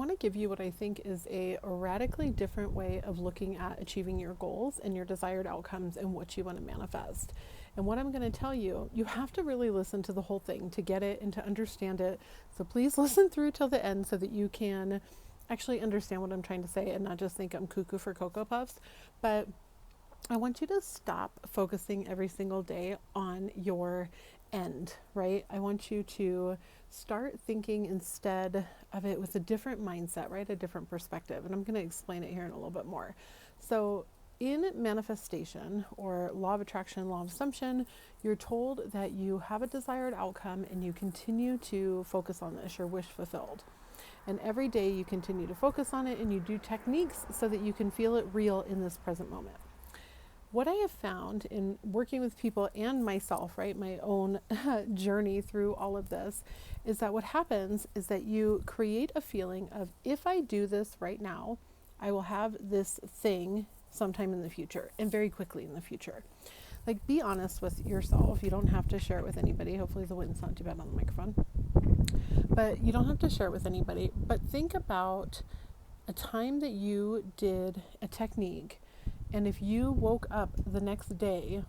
want to give you what I think is a radically different way of looking at achieving your goals and your desired outcomes and what you want to manifest. And what I'm going to tell you, you have to really listen to the whole thing to get it and to understand it. So please listen through till the end so that you can actually understand what I'm trying to say and not just think I'm cuckoo for Cocoa Puffs. But I want you to stop focusing every single day on your end, right? I want you to start thinking instead of it with a different mindset, right? A different perspective. And I'm going to explain it here in a little bit more. So, in manifestation or law of attraction, law of assumption, you're told that you have a desired outcome and you continue to focus on this, your wish fulfilled. And every day you continue to focus on it and you do techniques so that you can feel it real in this present moment. What I have found in working with people and myself, right, my own journey through all of this, is that what happens is that you create a feeling of, if I do this right now, I will have this thing sometime in the future and very quickly in the future. Like, be honest with yourself. You don't have to share it with anybody. Hopefully the wind's not too bad on the microphone. But you don't have to share it with anybody. But think about a time that you did a technique, and if you woke up the next day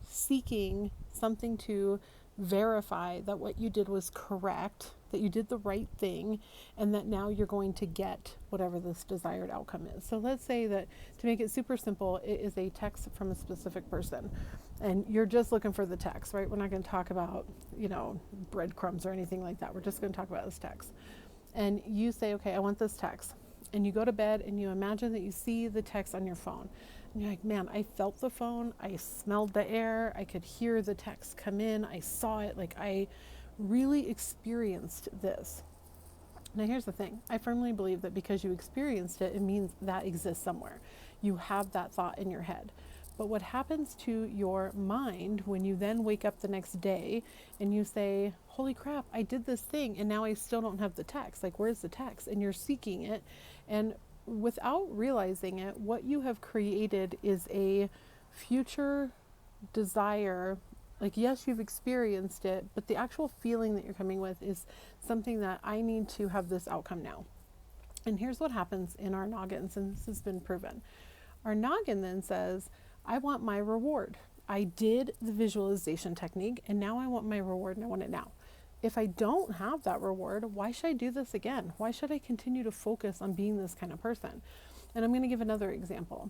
seeking something to verify that what you did was correct, that you did the right thing, and that now you're going to get whatever this desired outcome is. So let's say that, to make it super simple, it is a text from a specific person, and you're just looking for the text, right? We're not going to talk about, breadcrumbs or anything like that. We're just going to talk about this text. And you say, okay, I want this text. And you go to bed and you imagine that you see the text on your phone. And you're like, man, I felt the phone, I smelled the air, I could hear the text come in, I saw it, like I really experienced this. Now here's the thing, I firmly believe that because you experienced it, it means that exists somewhere. You have that thought in your head. But what happens to your mind when you then wake up the next day and you say, holy crap, I did this thing and now I still don't have the text. Like, where's the text? And you're seeking it. And without realizing it, what you have created is a future desire. Like, yes, you've experienced it, but the actual feeling that you're coming with is something that I need to have this outcome now. And here's what happens in our noggins, and this has been proven. Our noggin then says, I want my reward. I did the visualization technique and now I want my reward and I want it now. If I don't have that reward, why should I do this again? Why should I continue to focus on being this kind of person? And I'm going to give another example.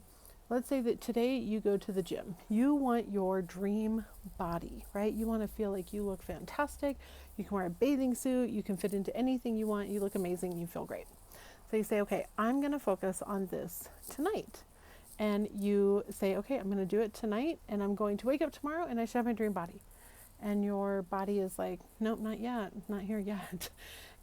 Let's say that today you go to the gym. You want your dream body, right? You want to feel like you look fantastic. You can wear a bathing suit. You can fit into anything you want. You look amazing. You feel great. So you say, okay, I'm going to focus on this tonight. And you say, okay, I'm going to do it tonight and I'm going to wake up tomorrow and I should have my dream body. And your body is like, nope, not yet, not here yet.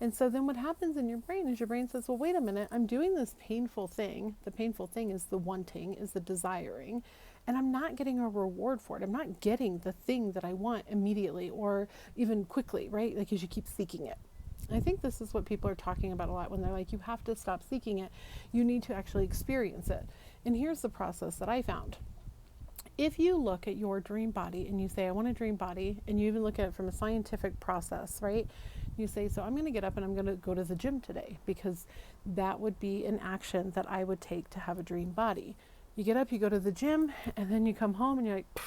And so then what happens in your brain is your brain says, well, wait a minute, I'm doing this painful thing. The painful thing is the wanting, is the desiring, and I'm not getting a reward for it. I'm not getting the thing that I want immediately or even quickly, right? Like, as you keep seeking it. I think this is what people are talking about a lot when they're like, you have to stop seeking it. You need to actually experience it. And here's the process that I found. If you look at your dream body and you say, I want a dream body, and you even look at it from a scientific process, right? You say, so I'm going to get up and I'm going to go to the gym today because that would be an action that I would take to have a dream body. You get up, you go to the gym, and then you come home and you're like,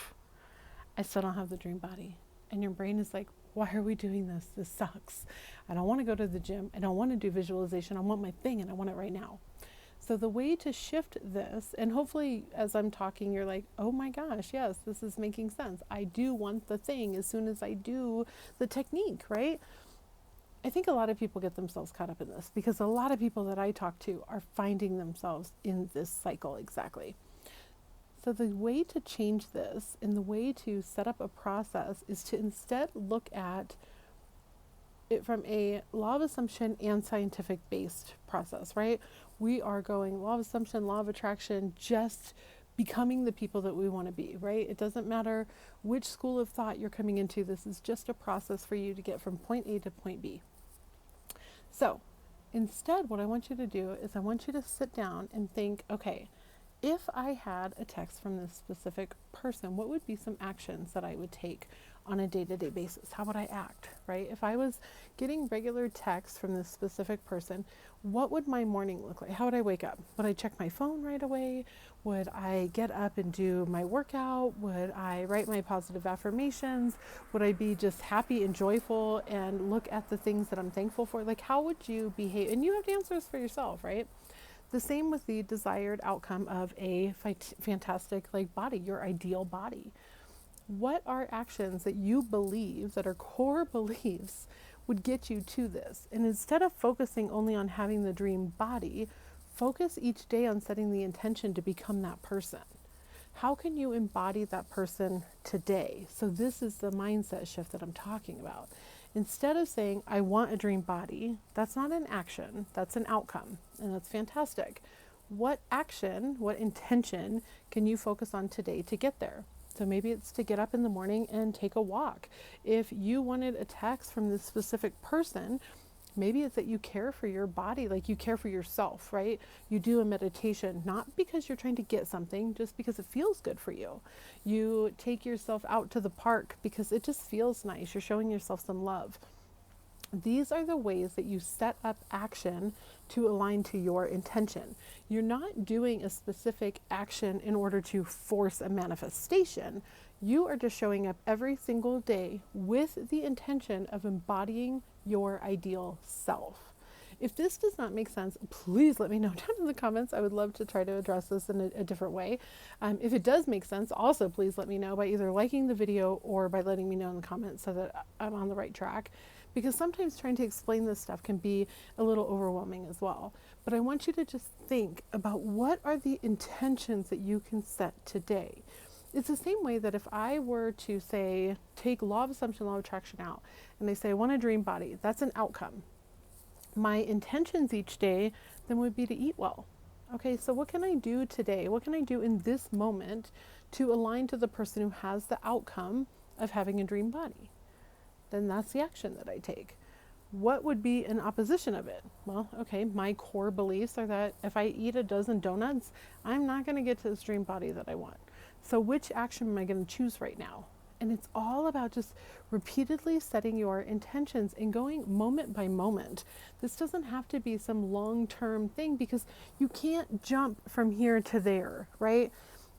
I still don't have the dream body. And your brain is like, why are we doing this? This sucks. I don't want to go to the gym. I don't want to do visualization. I want my thing and I want it right now. So the way to shift this, and hopefully as I'm talking, you're like, oh my gosh, yes, this is making sense. I do want the thing as soon as I do the technique, right? I think a lot of people get themselves caught up in this because a lot of people that I talk to are finding themselves in this cycle exactly. So the way to change this and the way to set up a process is to instead look at it from a law of assumption and scientific based process, right? We are going law of assumption, law of attraction, just becoming the people that we want to be, right? It doesn't matter which school of thought you're coming into. This is just a process for you to get from point A to point B. So instead, what I want you to do is I want you to sit down and think, okay, If I had a text from this specific person, what would be some actions that I would take on a day-to-day basis? How would I act, right? If I was getting regular texts from this specific person, what would my morning look like? How would I wake up? Would I check my phone right away? Would I get up and do my workout? Would I write my positive affirmations? Would I be just happy and joyful and look at the things that I'm thankful for? Like, how would you behave? And you have answers for yourself, right? The same with the desired outcome of a fantastic like body, your ideal body. What are actions that you believe that are core beliefs would get you to this? And instead of focusing only on having the dream body, focus each day on setting the intention to become that person. How can you embody that person today? So this is the mindset shift that I'm talking about. Instead of saying, I want a dream body, that's not an action, that's an outcome, and that's fantastic. What action, what intention can you focus on today to get there? So maybe it's to get up in the morning and take a walk. If you wanted a text from this specific person, maybe it's that you care for your body, like you care for yourself, right? You do a meditation, not because you're trying to get something, just because it feels good for you. You take yourself out to the park because it just feels nice. You're showing yourself some love. These are the ways that you set up action to align to your intention. You're not doing a specific action in order to force a manifestation. You are just showing up every single day with the intention of embodying your ideal self. If this does not make sense, please let me know down in the comments. I would love to try to address this in a different way. If it does make sense, also please let me know by either liking the video or by letting me know in the comments so that I'm on the right track. Because sometimes trying to explain this stuff can be a little overwhelming as well. But I want you to just think about what are the intentions that you can set today. It's the same way that if I were to say, take law of assumption, law of attraction out, and I say, I want a dream body, that's an outcome. My intentions each day then would be to eat well. Okay, so what can I do today? What can I do in this moment to align to the person who has the outcome of having a dream body? Then that's the action that I take. What would be an opposition of it? Well, okay, my core beliefs are that if I eat a dozen donuts, I'm not going to get to this dream body that I want. So which action am I going to choose right now? And it's all about just repeatedly setting your intentions and going moment by moment. This doesn't have to be some long-term thing because you can't jump from here to there, right?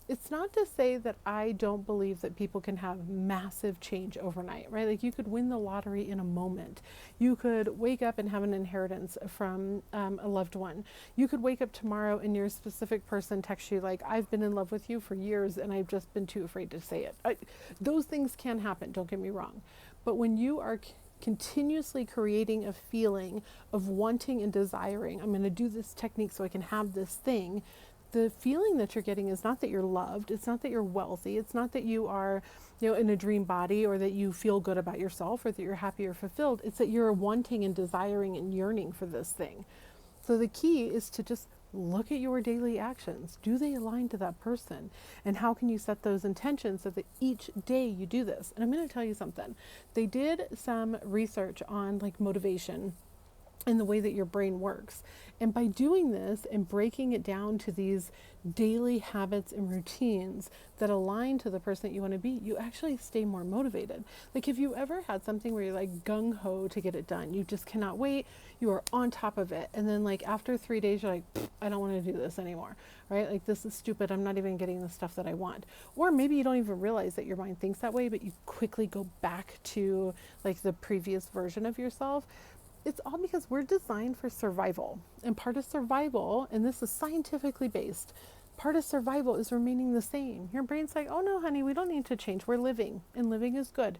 It's not to say that I don't believe that people can have massive change overnight, right? Like you could win the lottery in a moment. You could wake up and have an inheritance from a loved one. You could wake up tomorrow and your specific person texts you like, I've been in love with you for years and I've just been too afraid to say it. Those things can happen, don't get me wrong. But when you are continuously creating a feeling of wanting and desiring, I'm going to do this technique so I can have this thing, the feeling that you're getting is not that you're loved, it's not that you're wealthy, it's not that you are, in a dream body or that you feel good about yourself or that you're happy or fulfilled. It's that you're wanting and desiring and yearning for this thing. So the key is to just look at your daily actions. Do they align to that person? And how can you set those intentions so that each day you do this? And I'm going to tell you something. They did some research on like motivation and the way that your brain works. And by doing this and breaking it down to these daily habits and routines that align to the person that you want to be, you actually stay more motivated. Like if you ever had something where you're like gung-ho to get it done, you just cannot wait, you are on top of it. And then like after 3 days, you're like, I don't want to do this anymore, right? Like this is stupid. I'm not even getting the stuff that I want. Or maybe you don't even realize that your mind thinks that way, but you quickly go back to like the previous version of yourself. It's all because we're designed for survival. And part of survival, and this is scientifically based, part of survival is remaining the same. Your brain's like, oh no, honey, we don't need to change. We're living, and living is good.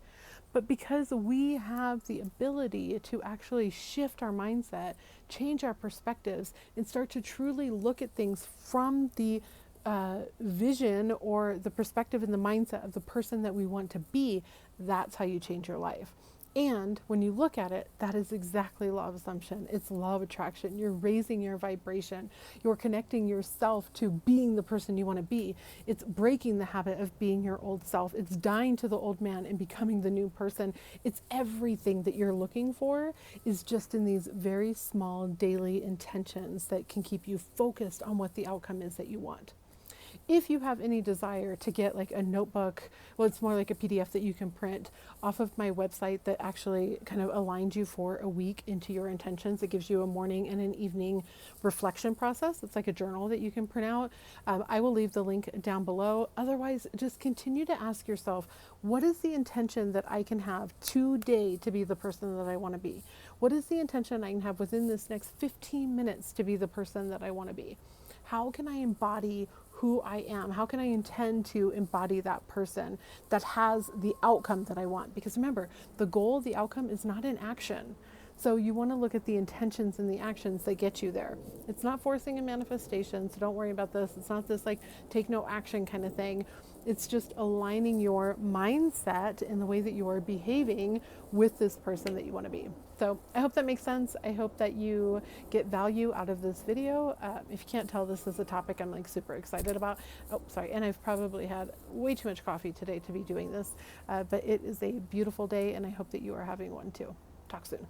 But because we have the ability to actually shift our mindset, change our perspectives, and start to truly look at things from the vision or the perspective and the mindset of the person that we want to be, that's how you change your life. And when you look at it, that is exactly law of assumption. It's law of attraction. You're raising your vibration. You're connecting yourself to being the person you want to be. It's breaking the habit of being your old self. It's dying to the old man and becoming the new person. It's everything that you're looking for is just in these very small daily intentions that can keep you focused on what the outcome is that you want. If you have any desire to get like a notebook, well, it's more like a PDF that you can print off of my website that actually kind of aligns you for a week into your intentions. It gives you a morning and an evening reflection process. It's like a journal that you can print out. I will leave the link down below. Otherwise, just continue to ask yourself, what is the intention that I can have today to be the person that I want to be? What is the intention I can have within this next 15 minutes to be the person that I want to be? How can I embody who I am? How can I intend to embody that person that has the outcome that I want? Because remember, the goal, the outcome is not an action. So you want to look at the intentions and the actions that get you there. It's not forcing a manifestation, so don't worry about this. It's not this like take no action kind of thing. It's just aligning your mindset and the way that you are behaving with this person that you want to be. So I hope that makes sense. I hope that you get value out of this video. If you can't tell, this is a topic I'm like super excited about. Oh, sorry. And I've probably had way too much coffee today to be doing this, but it is a beautiful day and I hope that you are having one too. Talk soon.